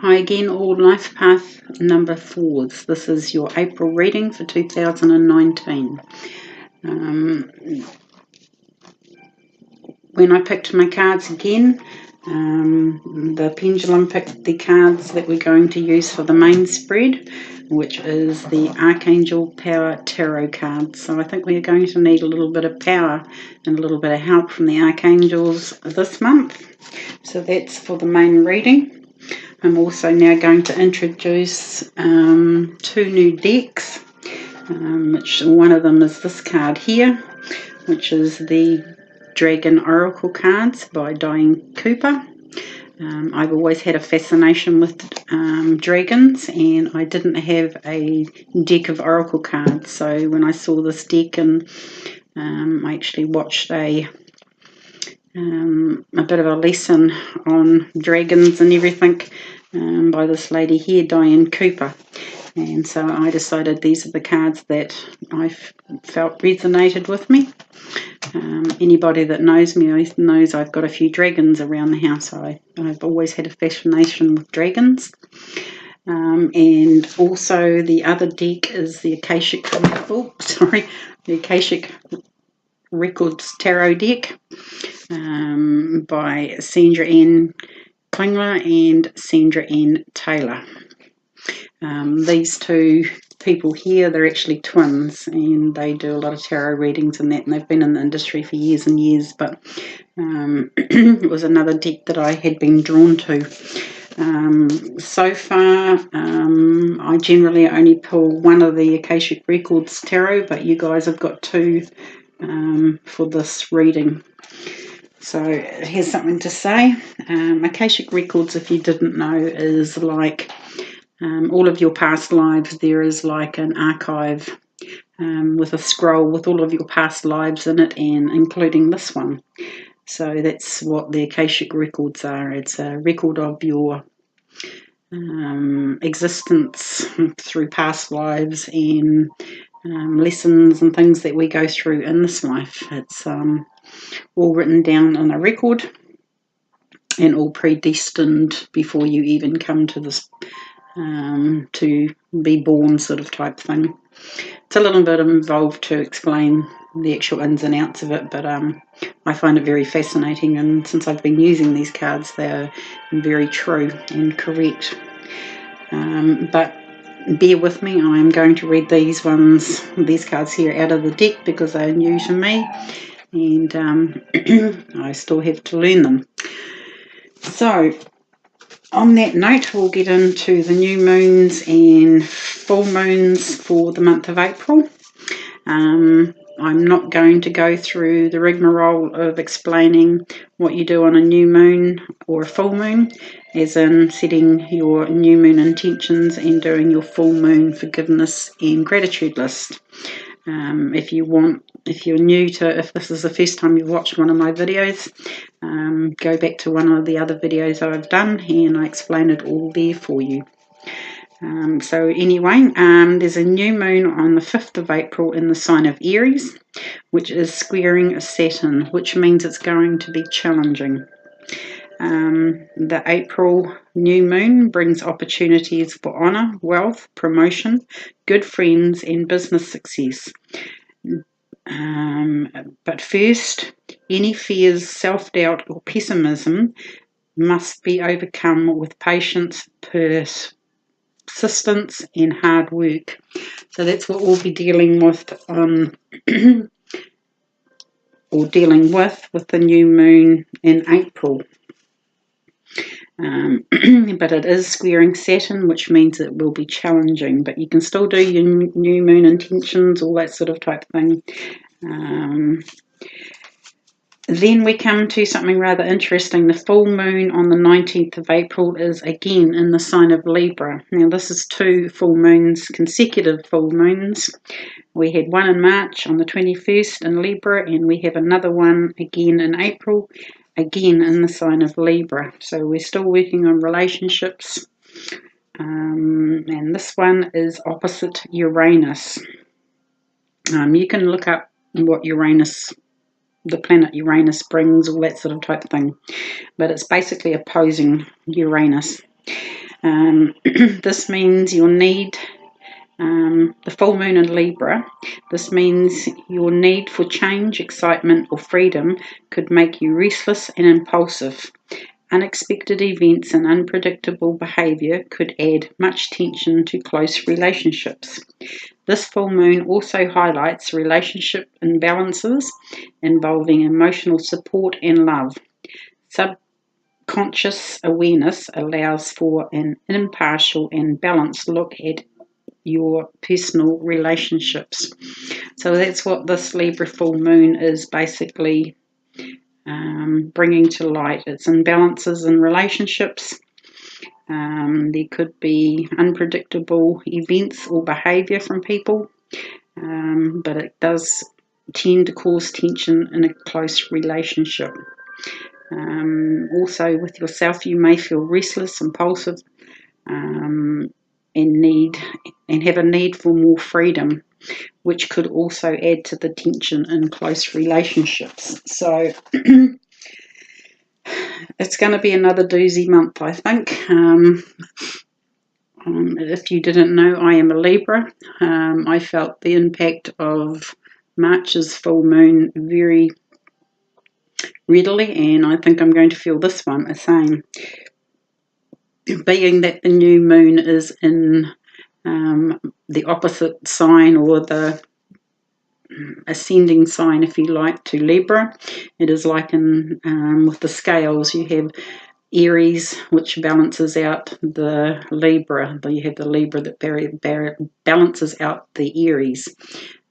Hi again, all life path number 4s. This is your April reading for 2019. When I picked my cards again, the pendulum picked the cards that we're going to use for the main spread, which is the Archangel Power Tarot cards. So I think we're going to need a little bit of power and a little bit of help from the Archangels this month. So that's for the main reading. I'm also now going to introduce 2 new decks, which one of them is this card here, which is the Dragon Oracle cards by Diane Cooper. I've always had a fascination with dragons, and I didn't have a deck of Oracle cards, so when I saw this deck, and I actually watched a bit of a lesson on dragons and everything by this lady here, Diane Cooper, and so I decided these are the cards that I felt resonated with me. Anybody that knows me knows I've got a few dragons around the house. I've always had a fascination with dragons. And also the other deck is the Akashic Records Tarot deck by Sandra Ann Klingler and Sandra Ann Taylor. These 2 people here, they're actually twins, and they do a lot of tarot readings and that, and they've been in the industry for years and years, but it was another deck that I had been drawn to. So far, I generally only pull one of the Akashic Records Tarot, but you guys have got 2 for this reading. So here's something to say. Akashic Records, if you didn't know, is like all of your past lives. There is like an archive with a scroll with all of your past lives in it, and including this one. So that's what the Akashic Records are. It's a record of your existence through past lives and lessons and things that we go through in this life. It's all written down on a record and all predestined before you even come to this to be born, sort of type thing. It's a little bit involved to explain the actual ins and outs of it, but I find it very fascinating, and since I've been using these cards, they're very true and correct. But bear with me, I'm going to read these cards here out of the deck because they're new to me, and I still have to learn them. So on that note, we'll get into the new moons and full moons for the month of April. I'm not going to go through the rigmarole of explaining what you do on a new moon or a full moon, as in setting your new moon intentions and doing your full moon forgiveness and gratitude list. If this is the first time you've watched one of my videos, go back to one of the other videos I've done, and I explain it all there for you. So anyway, there's a new moon on the 5th of April in the sign of Aries, which is squaring Saturn, which means it's going to be challenging. The April new moon brings opportunities for honour, wealth, promotion, good friends and business success. But first, any fears, self-doubt or pessimism must be overcome with patience, persistence and hard work. So that's what we'll be dealing with with the new moon in April. But it is squaring Saturn, which means it will be challenging, but you can still do your new moon intentions, all that sort of type thing. Then we come to something rather interesting. The full moon on the 19th of April is again in the sign of Libra. Now this is 2 full moons, consecutive full moons. We had one in March on the 21st in Libra, and we have another one again in April, again in the sign of Libra. So we're still working on relationships, and this one is opposite Uranus. You can look up what the planet Uranus brings, all that sort of type of thing, but it's basically opposing Uranus. This means your need, the full moon in Libra, this means your need for change, excitement or freedom could make you restless and impulsive. Unexpected events and unpredictable behaviour could add much tension to close relationships. This full moon also highlights relationship imbalances involving emotional support and love. Subconscious awareness allows for an impartial and balanced look at your personal relationships. So that's what this Libra full moon is basically bringing to light. It's imbalances in relationships. There could be unpredictable events or behaviour from people, but it does tend to cause tension in a close relationship. Also with yourself, you may feel restless, impulsive, and have a need for more freedom, which could also add to the tension in close relationships. So it's going to be another doozy month, I think. If you didn't know, I am a Libra. I felt the impact of March's full moon very readily, and I think I'm going to feel this one the same. Being that the new moon is in the opposite sign, or the ascending sign, if you like, to Libra. It is like in with the scales, you have Aries, which balances out the Libra. You have the Libra that balances out the Aries.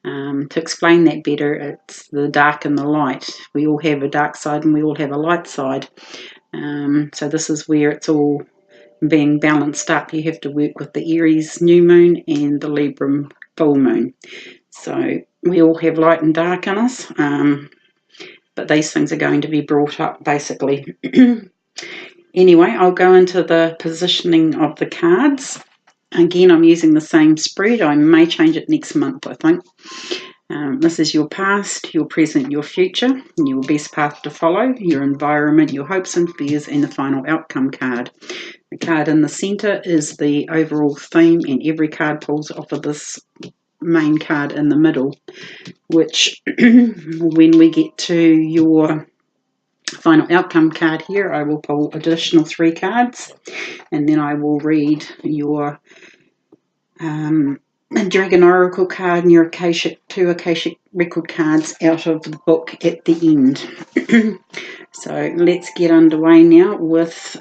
To explain that better, it's the dark and the light. We all have a dark side and we all have a light side. So this is where it's all being balanced up. You have to work with the Aries new moon and the Libra full moon. So we all have light and dark in us, but these things are going to be brought up basically. Anyway, I'll go into the positioning of the cards. Again, I'm using the same spread. I may change it next month, I think. This is your past, your present, your future, your best path to follow, your environment, your hopes and fears, and the final outcome card. The card in the centre is the overall theme, and every card pulls off of this main card in the middle, which when we get to your final outcome card here, I will pull additional 3 cards, and then I will read your Dragon Oracle card and your 2 Akashic Record cards out of the book at the end. So let's get underway now with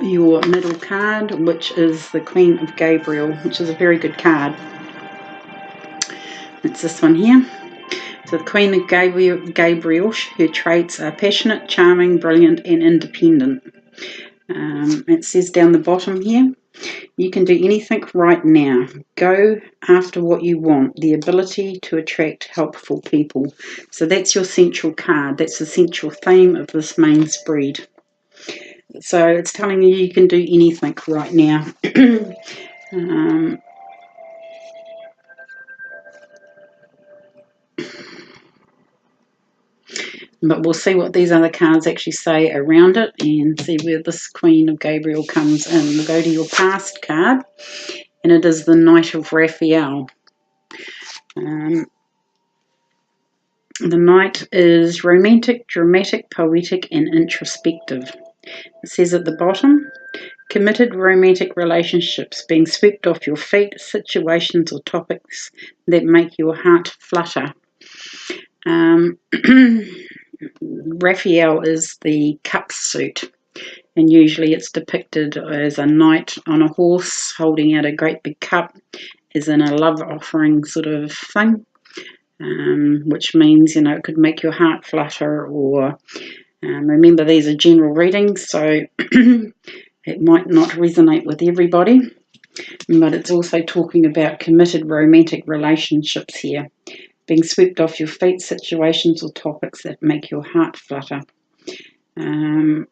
your middle card, which is the Queen of Gabriel, which is a very good card. It's this one here. So the Queen of Gabriel, her traits are passionate, charming, brilliant, and independent. It says down the bottom here, you can do anything right now. Go after what you want. The ability to attract helpful people. So that's your central card. That's the central theme of this main spread. So it's telling you can do anything right now. But we'll see what these other cards actually say around it and see where this Queen of Gabriel comes in. We'll go to your past card, and it is the Knight of Raphael. The Knight is romantic, dramatic, poetic, and introspective. It says at the bottom, committed romantic relationships, being swept off your feet, situations or topics that make your heart flutter. Raphael is the cup suit, and usually it's depicted as a knight on a horse holding out a great big cup, as in a love offering sort of thing, which means, it could make your heart flutter, or remember, these are general readings, so it might not resonate with everybody, but it's also talking about committed romantic relationships here. Being swept off your feet, situations or topics that make your heart flutter. I'm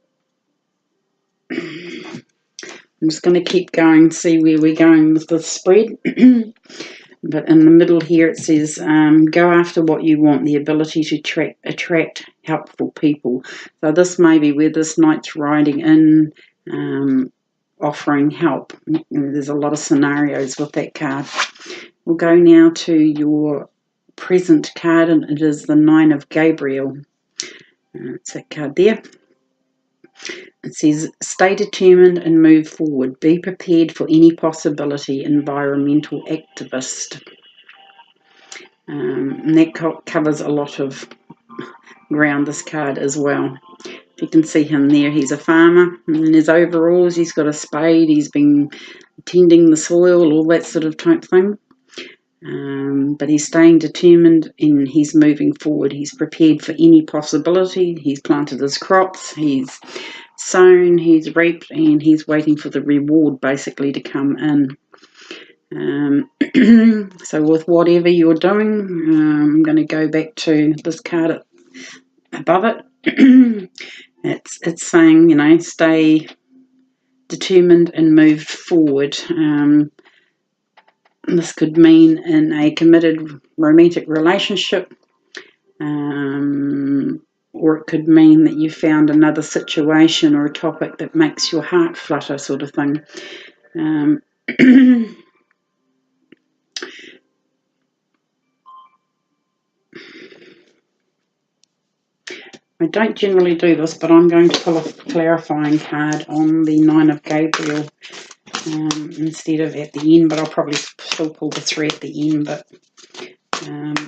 just going to keep going, see where we're going with the spread. But in the middle here it says, go after what you want, the ability to attract helpful people. So this may be where this knight's riding in offering help. There's a lot of scenarios with that card. We'll go now to your present card, and it is the Nine of Gabriel. It's that card there. It says, stay determined and move forward. Be prepared for any possibility, environmental activist. And that covers a lot of ground, this card as well. You can see him there, he's a farmer, and in his overalls he's got a spade, he's been tending the soil, all that sort of type thing. But he's staying determined and he's moving forward. He's prepared for any possibility. He's planted his crops, he's sown, he's reaped, and he's waiting for the reward basically to come in. So with whatever you're doing, I'm going to go back to this card above it. It's saying, you know, stay determined and move forward. This could mean in a committed romantic relationship, or it could mean that you found another situation or a topic that makes your heart flutter, sort of thing. I don't generally do this, but I'm going to pull a clarifying card on the Nine of Gabriel instead of at the end, but I'll probably still pull the three at the end. But I'm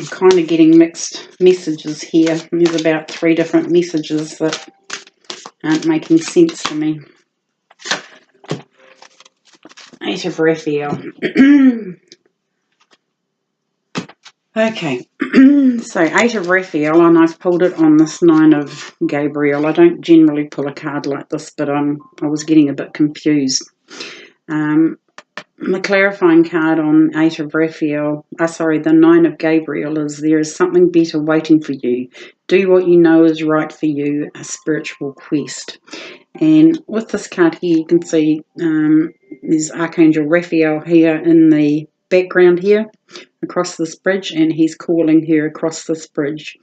kind of getting mixed messages here. There's about 3 different messages that aren't making sense to me. Eight of Raphael. Okay, so Eight of Raphael, and I've pulled it on this Nine of Gabriel. I don't generally pull a card like this, but I was getting a bit confused. The clarifying card on Eight of Raphael, the Nine of Gabriel, is there is something better waiting for you. Do what you know is right for you, a spiritual quest. And with this card here, you can see there's Archangel Raphael here in the background here across this bridge, and he's calling her across this bridge.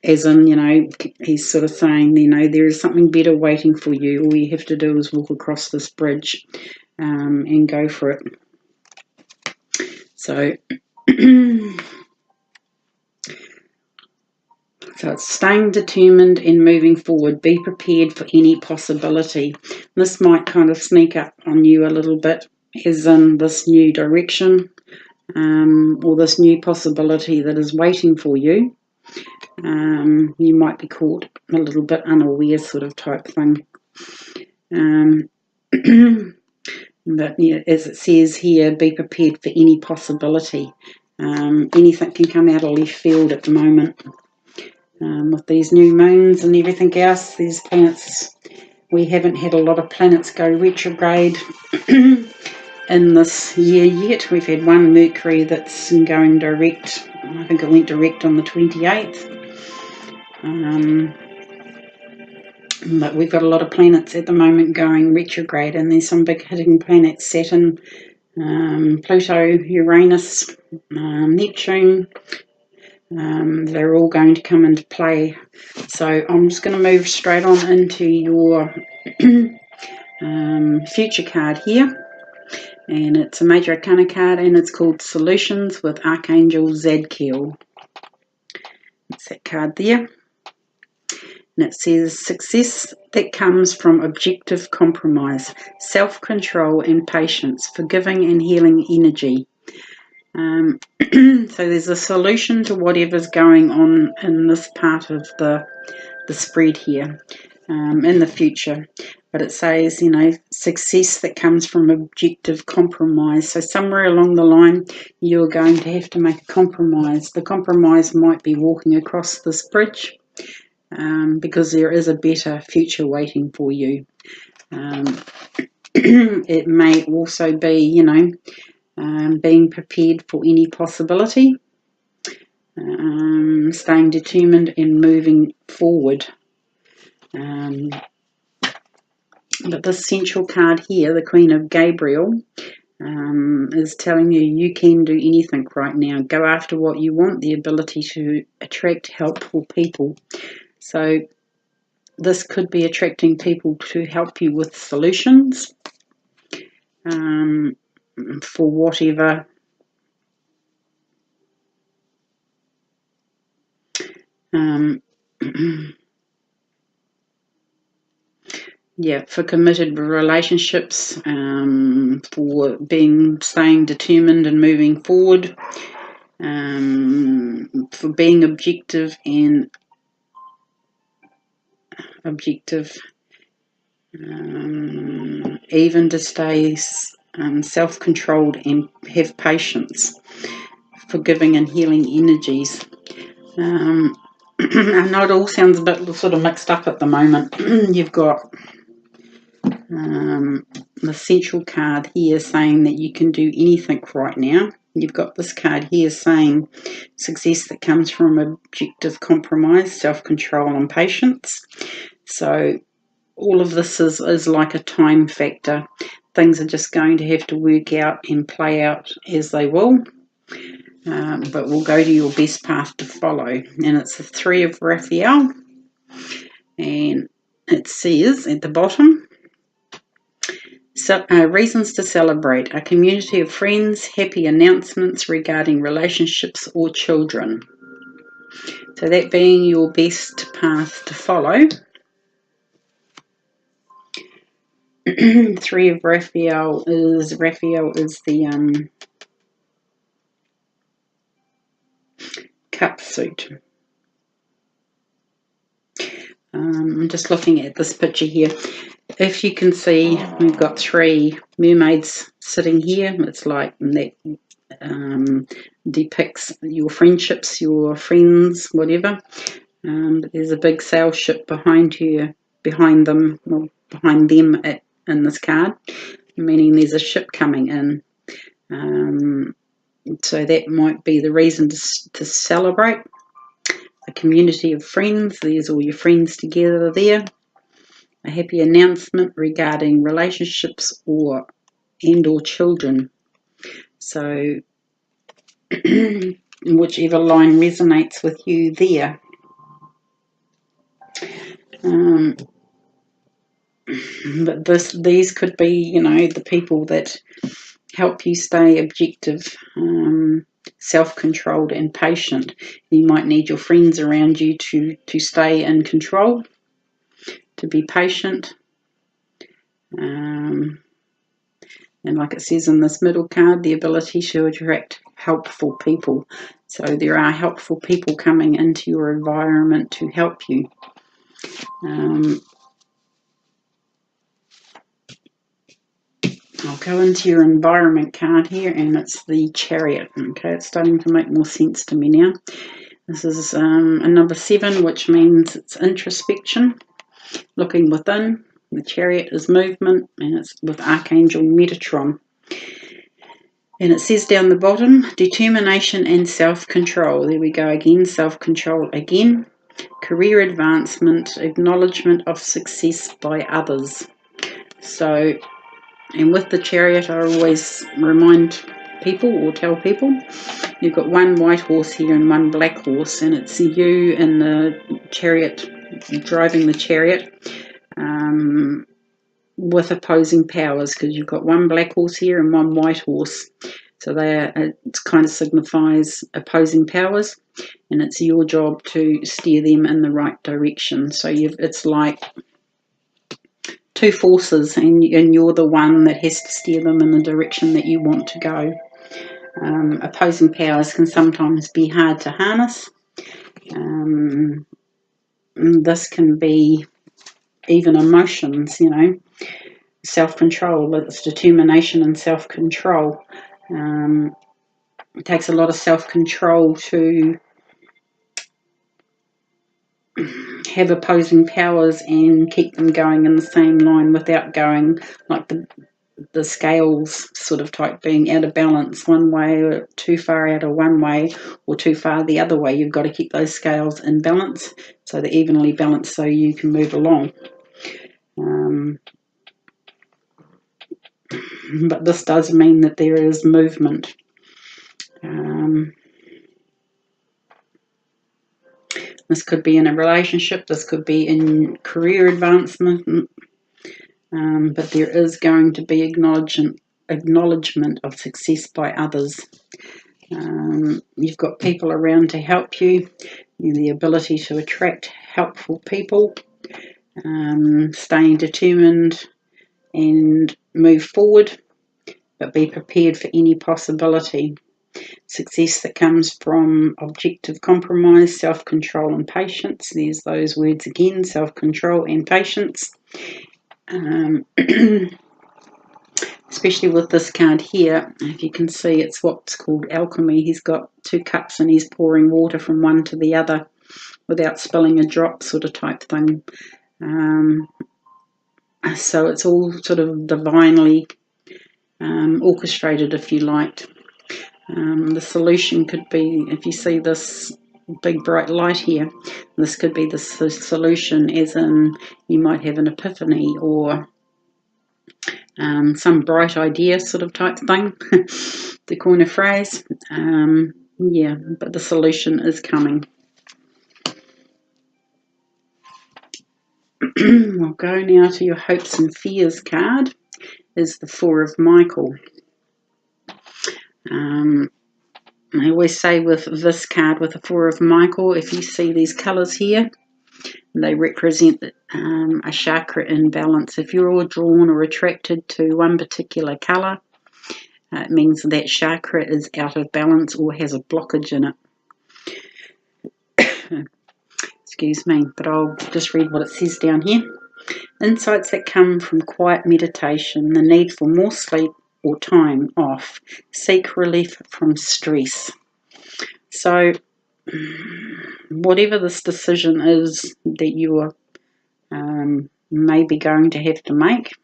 As in, you know, he's sort of saying, you know, there is something better waiting for you. All you have to do is walk across this bridge and go for it. So, so it's staying determined and moving forward. Be prepared for any possibility. This might kind of sneak up on you a little bit, as in this new direction or this new possibility that is waiting for you. You might be caught a little bit unaware, sort of type thing. But yeah, as it says here, be prepared for any possibility. Anything can come out of left field at the moment. With these new moons and everything else, these planets, we haven't had a lot of planets go retrograde in this year yet. We've had one Mercury that's going direct. I think it went direct on the 28th. But we've got a lot of planets at the moment going retrograde, and there's some big hitting planets: Saturn, Pluto, Uranus, Neptune. They're all going to come into play. So I'm just going to move straight on into your future card here, and it's a Major Arcana card, and it's called Solutions with Archangel Zadkiel. It's that card there. And it says, success that comes from objective compromise, self-control and patience, forgiving and healing energy. So there's a solution to whatever's going on in this part of the spread here in the future. But it says, you know, success that comes from objective compromise. So somewhere along the line, you're going to have to make a compromise. The compromise might be walking across this bridge. Because there is a better future waiting for you. It may also be, you know, being prepared for any possibility, staying determined and moving forward. But this central card here, the Queen of Gabriel, is telling you you can do anything right now. Go after what you want, the ability to attract helpful people. So this could be attracting people to help you with solutions for whatever yeah, for committed relationships, for staying determined and moving forward, for being objective, even to stay self-controlled and have patience, forgiving and healing energies. I know it all sounds a bit sort of mixed up at the moment. You've got the central card here saying that you can do anything right now. You've got this card here saying success that comes from objective compromise, self-control and patience. So all of this is like a time factor. Things are just going to have to work out and play out as they will. But we'll go to your best path to follow. And it's the Three of Raphael. And it says at the bottom, reasons to celebrate: a community of friends, happy announcements regarding relationships or children. So that being your best path to follow. Three of Raphael is the cup suit. I'm just looking at this picture here. If you can see, we've got three mermaids sitting here. It's like that depicts your friendships, your friends, whatever. But there's a big sail ship behind them in this card, meaning there's a ship coming in. So that might be the reason to celebrate. A community of friends, there's all your friends together there. A happy announcement regarding relationships or children. So whichever line resonates with you there. But these could be, the people that help you stay objective, self-controlled and patient. You might need your friends around you to stay in control, to be patient. And like it says in this middle card, the ability to attract helpful people. So there are helpful people coming into your environment to help you. I'll go into your environment card here, and it's the Chariot. Okay, it's starting to make more sense to me now. This is a number 7, which means it's introspection, looking within. The Chariot is movement, and it's with Archangel Metatron. And it says down the bottom, determination and self-control. There we go again, self-control again. Career advancement, acknowledgement of success by others. So, and with the Chariot, I always remind people or tell people, you've got one white horse here and one black horse, and it's you in the Chariot, driving the Chariot, with opposing powers, because you've got one black horse here and one white horse. So it kind of signifies opposing powers, and it's your job to steer them in the right direction. So it's like two forces, and you're the one that has to steer them in the direction that you want to go. Opposing powers can sometimes be hard to harness. This can be even emotions, self-control. It's determination and self-control. It takes a lot of self-control to have opposing powers and keep them going in the same line without going like the scales sort of type, being out of balance one way, or too far out of one way or too far the other way. You've got to keep those scales in balance, so they're evenly balanced, so you can move along. But this does mean that there is movement. This could be in a relationship, this could be in career advancement, but there is going to be acknowledgement of success by others. You've got people around to help you, the ability to attract helpful people, staying determined and move forward, but be prepared for any possibility. Success that comes from objective compromise, self-control and patience. There's those words again, self-control and patience. Especially with this card here, if you can see, it's what's called alchemy. He's got 2 cups and he's pouring water from one to the other without spilling a drop, sort of type thing. So it's all sort of divinely orchestrated, if you like. The solution could be, if you see this big bright light here, this could be the solution, as in you might have an epiphany or some bright idea sort of type thing, to coin a phrase. Yeah, but the solution is coming. We'll go now to your hopes and fears card, is the Four of Michael. I always say with this card, with the Four of Michael, if you see these colours here, they represent a chakra imbalance. If you're all drawn or attracted to one particular colour, it means that chakra is out of balance or has a blockage in it. Excuse me, but I'll just read what it says down here. Insights that come from quiet meditation, the need for more sleep or time off, seek relief from stress. So whatever this decision is that you are maybe going to have to make,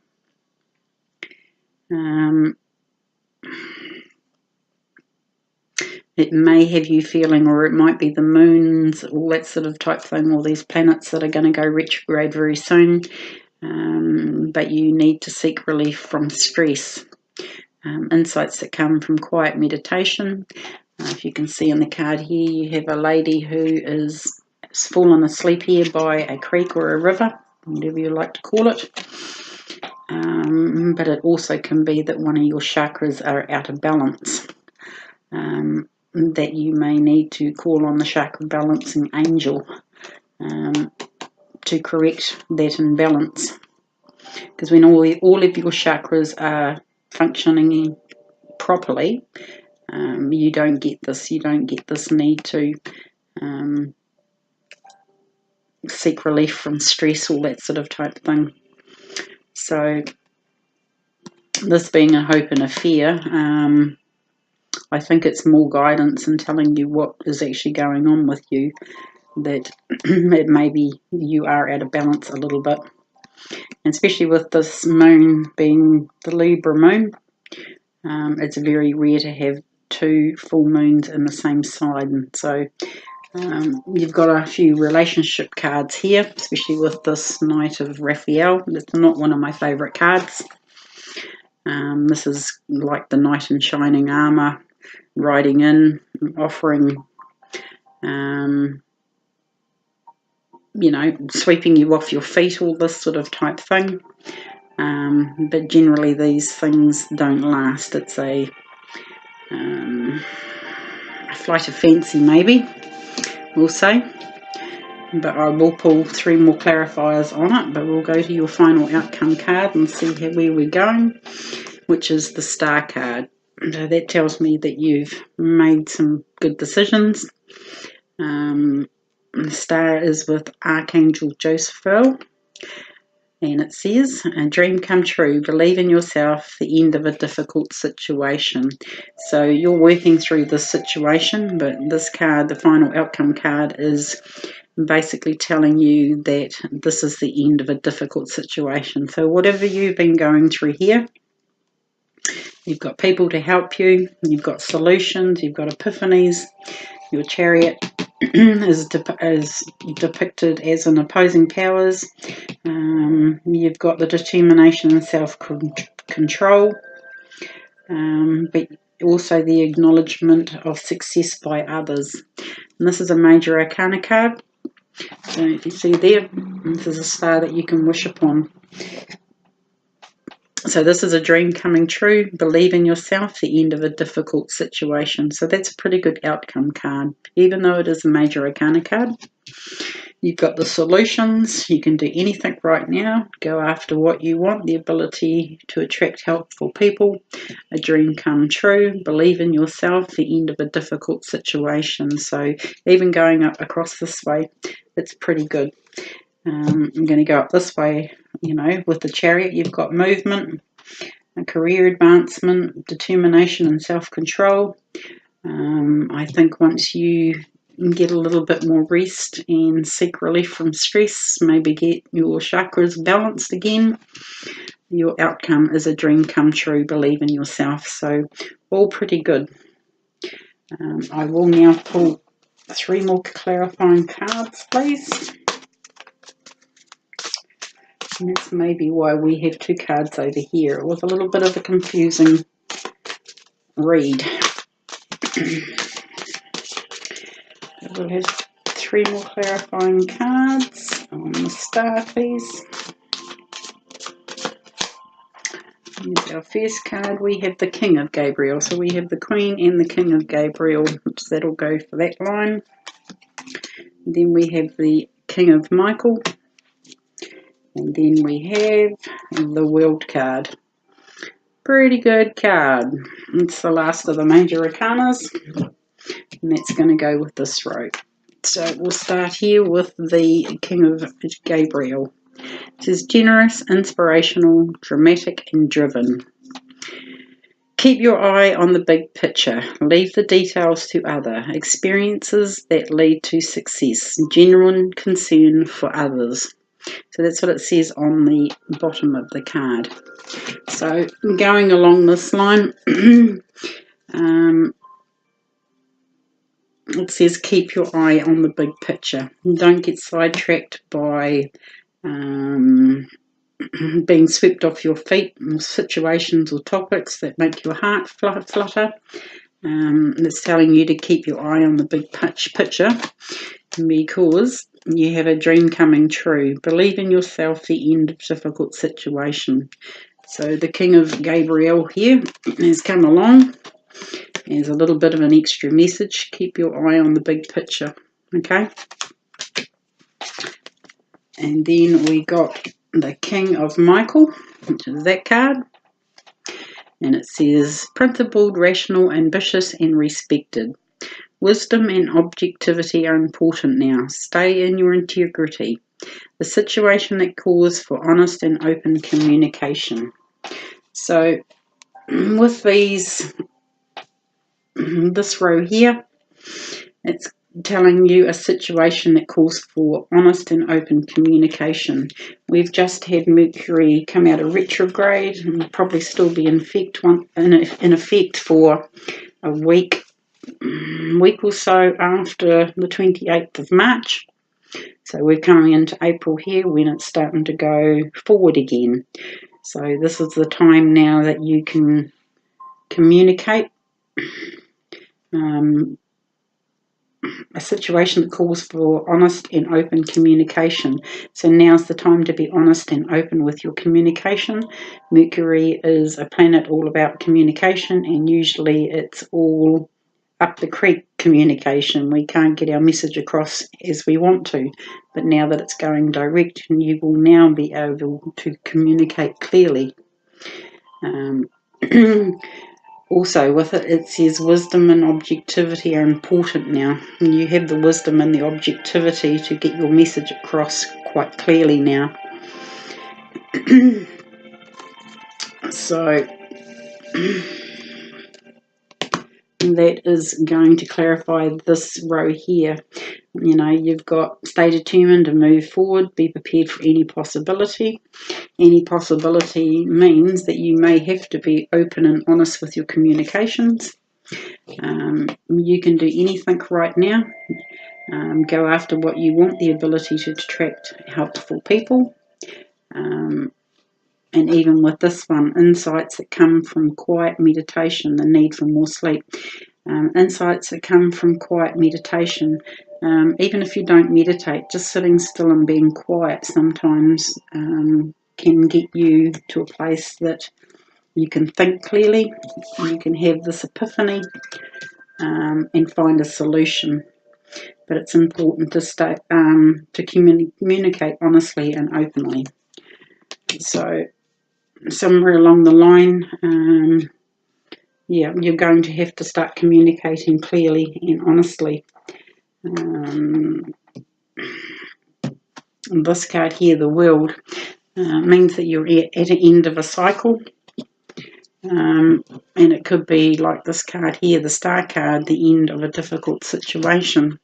it may have you feeling, or it might be the moons, all that sort of type thing, all these planets that are going to go retrograde very soon, but you need to seek relief from stress. Insights that come from quiet meditation. If you can see in the card here, you have a lady who is fallen asleep here by a creek or a river, whatever you like to call it. But it also can be that one of your chakras are out of balance, that you may need to call on the chakra balancing angel to correct that imbalance. Because when all of your chakras are functioning properly, you don't get this need to seek relief from stress, all that sort of type thing. So this being a hope and a fear, I think it's more guidance and telling you what is actually going on with you, that maybe you are out of balance a little bit. And especially with this moon being the Libra moon, it's very rare to have 2 full moons in the same sign. So you've got a few relationship cards here, especially with this Knight of Raphael. It's not one of my favourite cards. This is like the knight in shining armour, riding in, offering, sweeping you off your feet, all this sort of type thing. But generally these things don't last. It's a flight of fancy, maybe, we'll say. But I will pull 3 more clarifiers on it, but we'll go to your final outcome card and see where we're going, which is the Star card. So that tells me that you've made some good decisions. The Star is with Archangel Josephiel, and it says, a dream come true, believe in yourself, the end of a difficult situation. So you're working through this situation, but this card, the final outcome card, is basically telling you that this is the end of a difficult situation. So whatever you've been going through here, you've got people to help you, you've got solutions, you've got epiphanies. Your Chariot is depicted as an opposing powers. You've got the determination and self-control, but also the acknowledgement of success by others. And this is a major arcana card. So if you see there, this is a star that you can wish upon. So this is a dream coming true. Believe in yourself, the end of a difficult situation. So that's a pretty good outcome card. Even though it is a major arcana card, you've got the solutions. You can do anything right now. Go after what you want. The ability to attract helpful people. A dream come true. Believe in yourself, the end of a difficult situation. So even going up across this way, it's pretty good. I'm going to go up this way, you know, with the Chariot. You've got movement, a career advancement, determination and self-control. I think once you get a little bit more rest and seek relief from stress, maybe get your chakras balanced again, your outcome is a dream come true. Believe in yourself. So all pretty good. I will now pull 3 more clarifying cards, please. And that's maybe why we have 2 cards over here. It was a little bit of a confusing read. We'll have 3 more clarifying cards on the star, please. Here's our first card. We have the King of Gabriel. So we have the Queen and the King of Gabriel, which that'll go for that line. And then we have the King of Michael. And then we have the World card. Pretty good card. It's the last of the major arcanas. And that's going to go with this row. So we'll start here with the King of Gabriel. It says generous, inspirational, dramatic and driven. Keep your eye on the big picture. Leave the details to other experiences that lead to success. Genuine concern for others. So that's what it says on the bottom of the card. So going along this line, it says keep your eye on the big picture. Don't get sidetracked by being swept off your feet in situations or topics that make your heart flutter. It's telling you to keep your eye on the big picture because you have a dream coming true. Believe in yourself, the end of difficult situation. So the King of Gabriel here has come along. There's a little bit of an extra message. Keep your eye on the big picture. Okay. And then we got the King of Michael, which is that card. And it says, principled, rational, ambitious, and respected. Wisdom and objectivity are important now. Stay in your integrity. The situation that calls for honest and open communication. So with these, this row here, it's telling you a situation that calls for honest and open communication. We've just had Mercury come out of retrograde and will probably still be in effect for a week or so after the 28th of March. So we're coming into April here when it's starting to go forward again. So this is the time now that you can communicate. A situation that calls for honest and open communication. So now's the time to be honest and open with your communication. Mercury is a planet all about communication, and usually it's all up the creek communication. We can't get our message across as we want to, but now that it's going direct, you will now be able to communicate clearly. Also with it, it says wisdom and objectivity are important now. And you have the wisdom and the objectivity to get your message across quite clearly now. So that is going to clarify this row here. You know, you've got stay determined to move forward, be prepared for any possibility. Any possibility means that you may have to be open and honest with your communications. You can do anything right now. Go after what you want, the ability to attract helpful people. And even with this one, insights that come from quiet meditation, the need for more sleep. Insights that come from quiet meditation. Even if you don't meditate, just sitting still and being quiet sometimes can get you to a place that you can think clearly, you can have this epiphany and find a solution. But it's important to communicate honestly and openly. So somewhere along the line, you're going to have to start communicating clearly and honestly. This card here, the World, means that you're at an end of a cycle. And it could be like this card here, the Star card, the end of a difficult situation.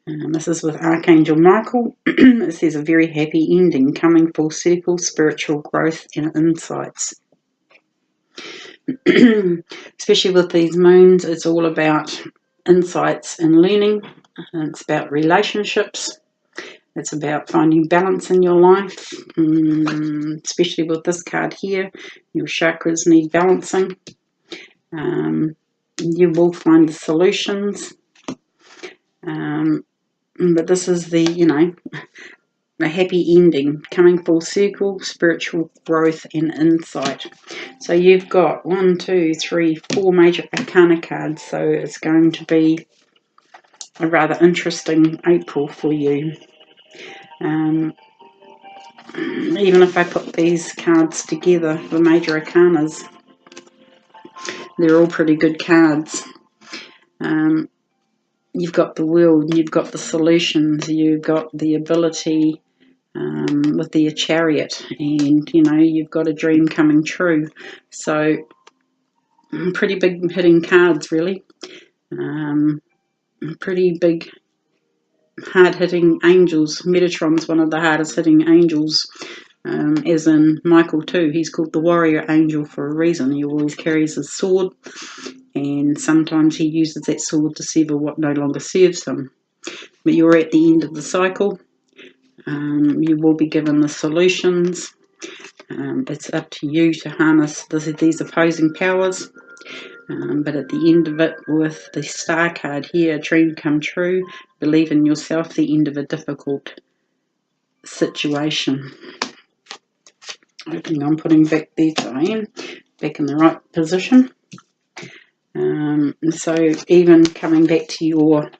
This is with Archangel Michael. It says a very happy ending, coming full circle, spiritual growth and insights. Especially with these moons, it's all about insights and learning. It's about relationships. It's about finding balance in your life, especially with this card here. Your chakras need balancing. You will find the solutions. But this is the, a happy ending, coming full circle, spiritual growth and insight. So you've got 1, 2, 3, 4 major arcana cards. So it's going to be a rather interesting April for you. Even if I put these cards together, the major arcanas, they're all pretty good cards. You've got the World, you've got the solutions, you've got the ability with the Chariot, and you've got a dream coming true. So pretty big hitting cards, really. Pretty big hard hitting angels. Metatron's one of the hardest hitting angels, as in Michael too. He's called the warrior angel for a reason. He always carries his sword, and sometimes he uses that sword to sever what no longer serves him. But you're at the end of the cycle. You will be given the solutions. It's up to you to harness these opposing powers. But at the end of it, with the Star card here, a dream come true, believe in yourself, the end of a difficult situation. I'm putting back the Diane back in the right position. So even coming back to your,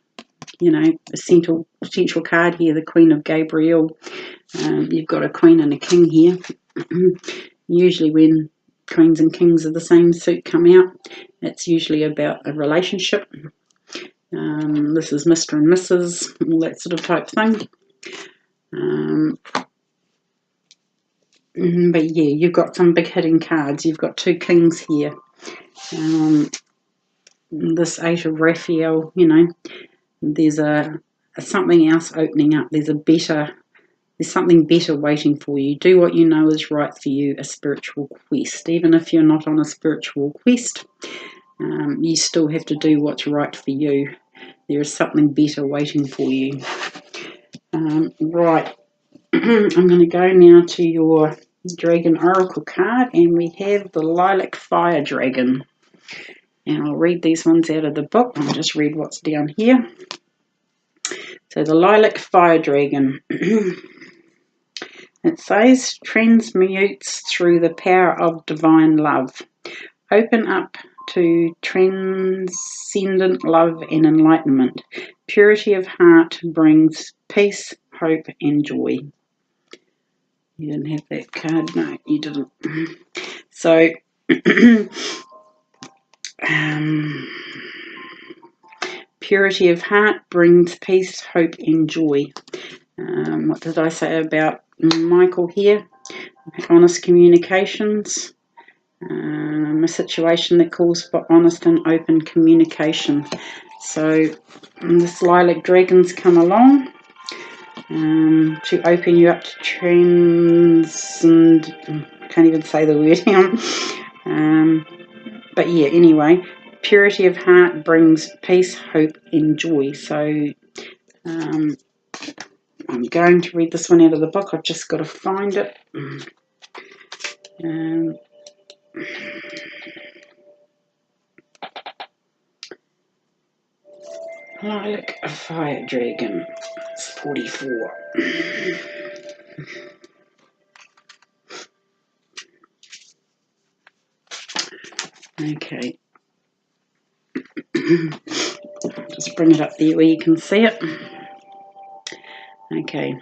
essential card here, the Queen of Gabriel, you've got a Queen and a King here. Usually when Queens and Kings of the same suit come out, it's usually about a relationship. This is Mr. and Mrs., all that sort of type thing. But yeah, you've got some big hitting cards. You've got 2 Kings here. This 8 of Raphael, there's something else opening up. There's something better waiting for you. Do what you know is right for you, a spiritual quest. Even if you're not on a spiritual quest, you still have to do what's right for you. There is something better waiting for you. Right. I'm going to go now to your Dragon Oracle card, and we have the Lilac Fire Dragon. And I'll read these ones out of the book. I'll just read what's down here. So the Lilac Fire Dragon. It says, transmutes through the power of divine love. Open up to transcendent love and enlightenment. Purity of heart brings peace, hope, and joy. You didn't have that card? No, you didn't. So, purity of heart brings peace, hope, and joy. What did I say about Michael here? Honest communications. A situation that calls for honest and open communication. So this Lilac Dragon's come along to open you up to transcend. Can't even say the word. But yeah, anyway, purity of heart brings peace, hope, and joy. So I'm going to read this one out of the book. I've just got to find it. Lilac Fire Dragon. It's 44. Okay. Just bring it up there where you can see it. Okay.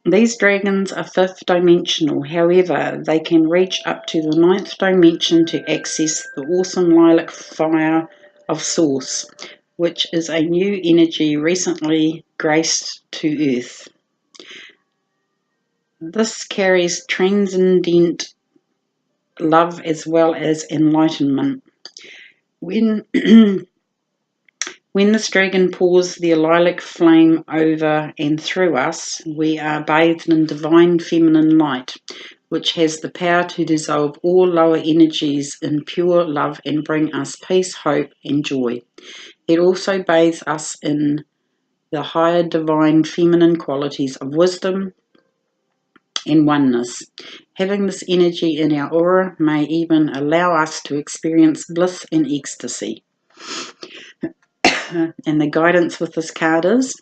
These dragons are 5th dimensional, however, they can reach up to the 9th dimension to access the awesome lilac fire of Source, which is a new energy recently graced to Earth. This carries transcendent love as well as enlightenment. When When this dragon pours the lilac flame over and through us, we are bathed in divine feminine light, which has the power to dissolve all lower energies in pure love and bring us peace, hope, and joy. It also bathes us in the higher divine feminine qualities of wisdom and oneness. Having this energy in our aura may even allow us to experience bliss and ecstasy. And the guidance with this card is,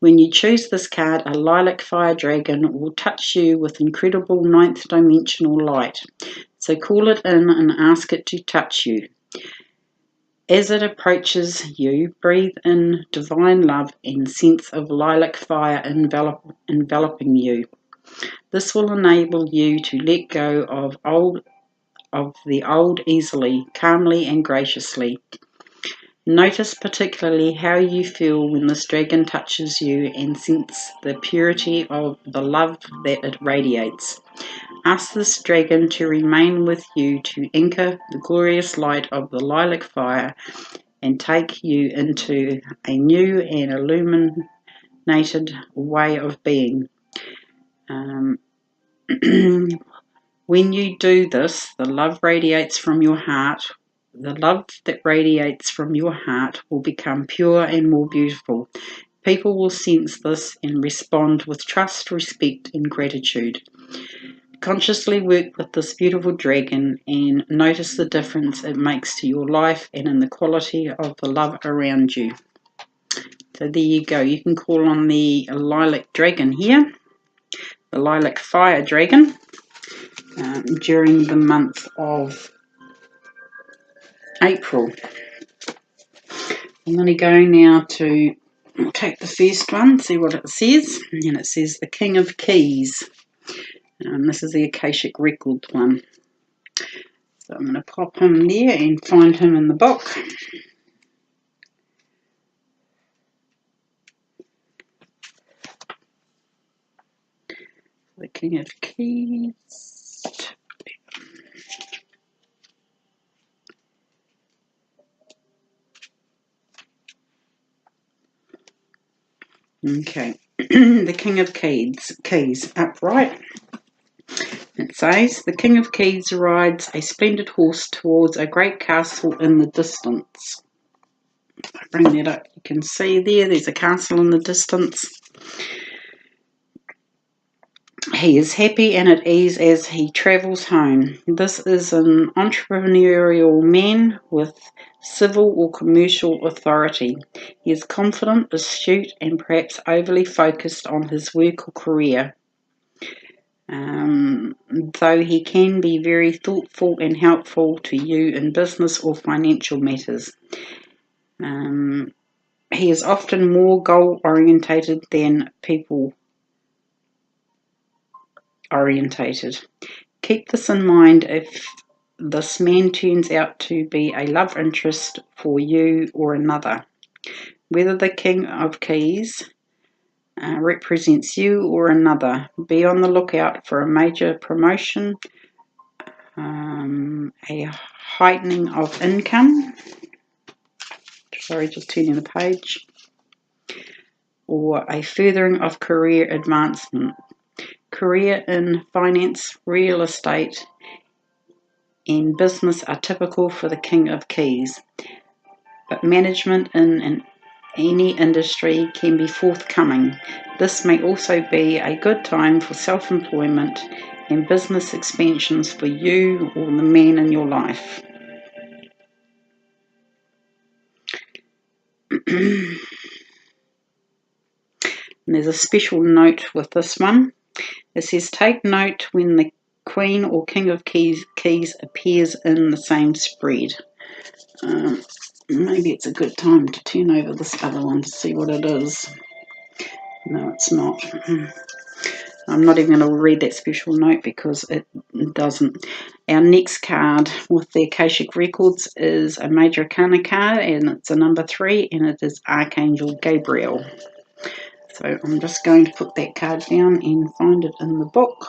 when you choose this card, a lilac fire dragon will touch you with incredible 9th dimensional light. So call it in and ask it to touch you. As it approaches you, breathe in divine love and sense of lilac fire enveloping you. This will enable you to let go of the old easily, calmly and graciously. Notice particularly how you feel when this dragon touches you and sense the purity of the love that it radiates. Ask this dragon to remain with you to anchor the glorious light of the lilac fire and take you into a new and illuminated way of being. When you do this, the love radiates from your heart. The love that radiates from your heart will become pure and more beautiful. People will sense this and respond with trust, respect, and gratitude. Consciously work with this beautiful dragon and notice the difference it makes to your life and in the quality of the love around you. So there you go. You can call on the lilac dragon here, the lilac fire dragon, during the month of April. I'm going to go now to take the first one, see what it says, and it says the King of Keys. This is the Akashic Record one. So I'm going to pop him there and find him in the book. The King of Keys. Okay, the King of Keys, upright. It says, the King of Keys rides a splendid horse towards a great castle in the distance. I bring that up, you can see there's a castle in the distance. He is happy and at ease as he travels home. This is an entrepreneurial man with civil or commercial authority. He is confident, astute, and perhaps overly focused on his work or career. Though he can be very thoughtful and helpful to you in business or financial matters. He is often more goal-orientated than people-orientated. Keep this in mind if this man turns out to be a love interest for you or another. Whether the King of Keys represents you or another, be on the lookout for a major promotion, a heightening of income, sorry, just turning the page, or a furthering of career advancement. Career in finance, real estate, and business are typical for the King of Keys, but management in any industry can be forthcoming. This may also be a good time for self-employment and business expansions for you or the man in your life. And there's a special note with this one. It says, take note when the Queen or King of Keys appears in the same spread. Maybe it's a good time to turn over this other one to see what it is. No, it's not. I'm not even going to read that special note because it doesn't. Our next card with the Akashic Records is a Major Arcana card, and it's a number 3, and it is Archangel Gabriel. So I'm just going to put that card down and find it in the book.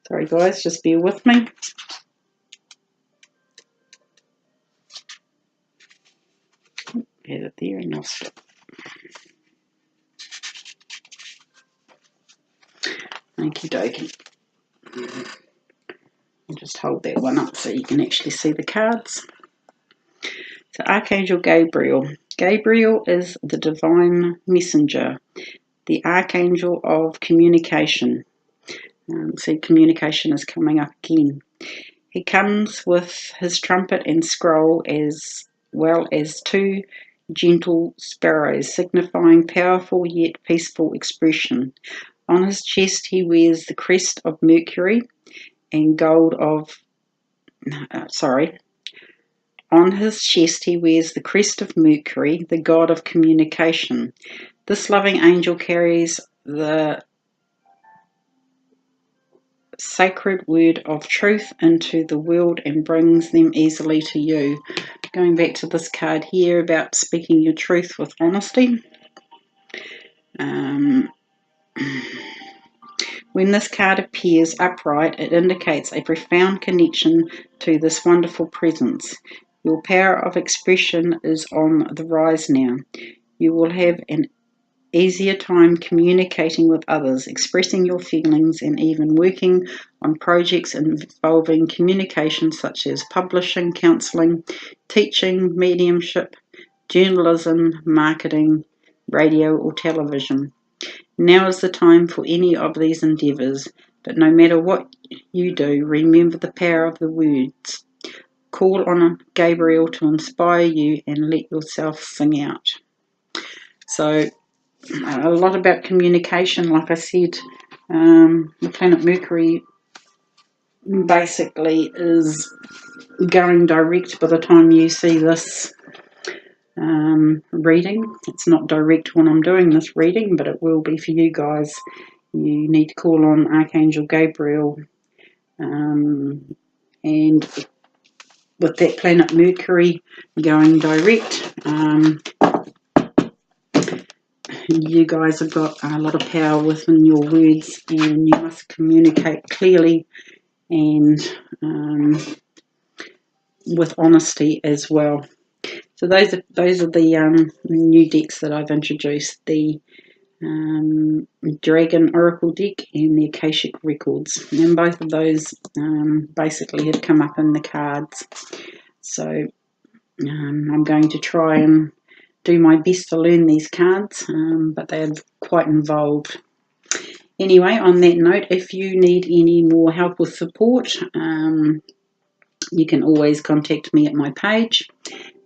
Sorry guys, just bear with me. Had it there and lost it. Okie dokie. I'll just hold that one up so you can actually see the cards. So Archangel Gabriel. Gabriel is the divine messenger, the archangel of communication. So communication is coming up again. He comes with his trumpet and scroll as well as 2 gentle sparrows, signifying powerful yet peaceful expression. On his chest he wears the crest of Mercury and On his chest he wears the crest of Mercury, the god of communication. This loving angel carries the sacred word of truth into the world and brings them easily to you. Going back to this card here about speaking your truth with honesty. When this card appears upright, it indicates a profound connection to this wonderful presence. Your power of expression is on the rise now. You will have an easier time communicating with others, expressing your feelings, and even working on projects involving communication such as publishing, counselling, teaching, mediumship, journalism, marketing, radio or television. Now is the time for any of these endeavours, but no matter what you do, remember the power of the words. Call on Gabriel to inspire you and let yourself sing out. So, a lot about communication. Like I said, the planet Mercury basically is going direct by the time you see this reading. It's not direct when I'm doing this reading, but it will be for you guys. You need to call on Archangel Gabriel, and with that planet Mercury going direct, you guys have got a lot of power within your words, and you must communicate clearly and with honesty as well. So those are the new decks that I've introduced: the Dragon Oracle deck and the Akashic Records, and both of those basically have come up in the cards. So I'm going to try and do my best to learn these cards, but they're quite involved. Anyway, on that note, if you need any more help or support, you can always contact me at my page,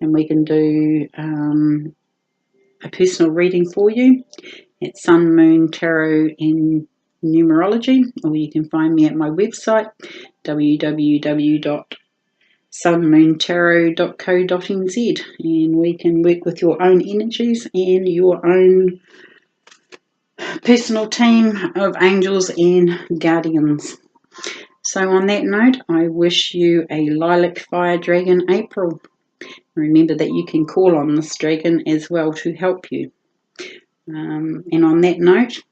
and we can do a personal reading for you at Sun, Moon, Tarot and Numerology, or you can find me at my website www.sunmoontarot.co.nz, and we can work with your own energies and your own personal team of angels and guardians. So on that note, I wish you a lilac fire dragon April. Remember that you can call on this dragon as well to help you. And on that note,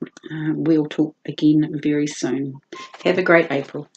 we'll talk again very soon. Have a great April.